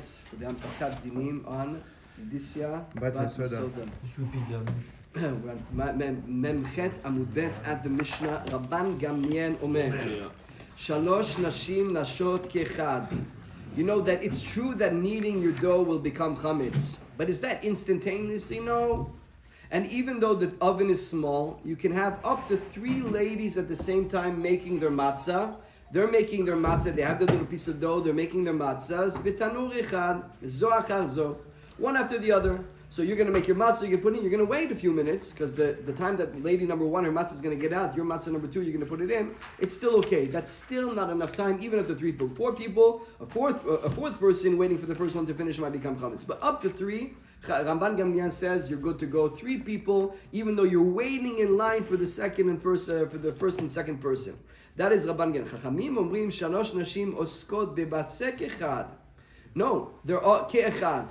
For the Ampachat Dinim on Disya Bat Mesoda. Memchet Amudbet at the Mishnah Rabban Gamliel Omer Shalosh Nashim Nashot Kechad. You know that it's true that kneading your dough will become chametz, but is that instantaneously? No. And even though the oven is small, you can have up to 3 ladies at the same time making their matzah. They're making their matzah, they have the little piece of dough, they're making their matzahs, b'tanur echad, zo achar zo, one after the other. So you're going to make your matzah, you're going to wait a few minutes, because the time that lady number 1, her matzah is going to get out, your matzah number 2, you're going to put it in, it's still okay. That's still not enough time, even up to 3 people. 4 people, a fourth person waiting for the first one to finish might become chametz. But up to 3, Rabban Gamliel says you're good to go. 3 people, even though you're waiting in line for the second and first, for the first and second person. That is Rabban Gamliel. Chachamim omrim shalosh nashim oskot bebatzeh kechad. No, they're all ke'echad.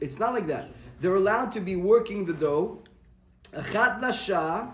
It's not like that. They're allowed to be working the dough. Achat lasha,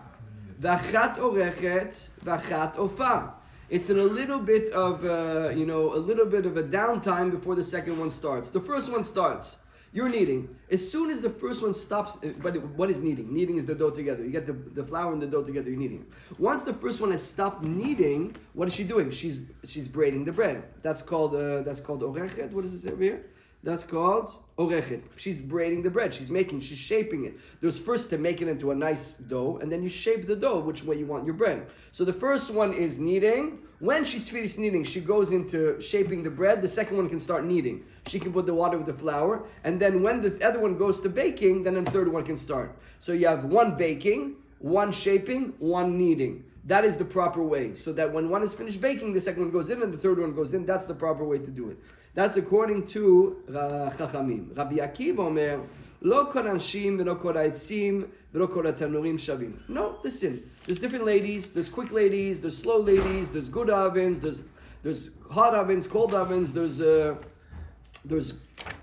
v'achat orechet, v'achat ofa. It's in a little bit of a little bit of a downtime before the second one starts. The first one starts. You're kneading. As soon as the first one stops, but what is kneading? Kneading is the dough together. You get the flour and the dough together, you're kneading. Once the first one has stopped kneading, what is she doing? She's braiding the bread. That's called orechet. What does it say over here? That's called orechet. She's braiding the bread. She's shaping it. There's first to make it into a nice dough, and then you shape the dough which way you want your bread. So the first one is kneading. When she's finished kneading, she goes into shaping the bread. The second one can start kneading. She can put the water with the flour, and then when the other one goes to baking, then the third one can start. So you have 1 baking, 1 shaping, 1 kneading. That is the proper way. So that when one is finished baking, the second one goes in and the third one goes in. That's the proper way to do it. That's according to Chachamim. Rabbi Akiva Omer, Lo kol anshim v'lo kol ha'etzim v'lo kol ha'tanurim shavim. No, listen. There's different ladies. There's quick ladies. There's slow ladies. There's good ovens. There's hot ovens, cold ovens. There's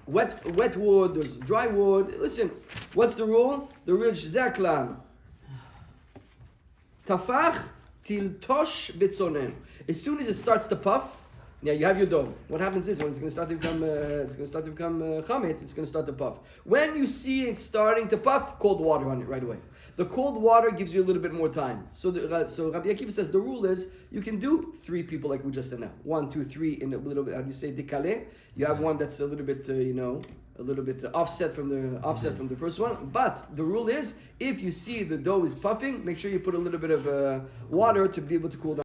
wet wood. There's dry wood. Listen, what's the rule? The rule is zaklam. Tafach tiltosh bitzonen. As soon as it starts to puff, now you have your dough. What happens is when it's going to start to become chametz, it's going to start to puff. When you see it starting to puff, cold water on it right away. The cold water gives you a little bit more time. So Rabbi Akiva says the rule is you can do 3 people like we just said now. 1, 2, 3 in a little bit. How do you say dekale? You have one that's a little bit offset from the first one. But the rule is if you see the dough is puffing, make sure you put a little bit of water to be able to cool down.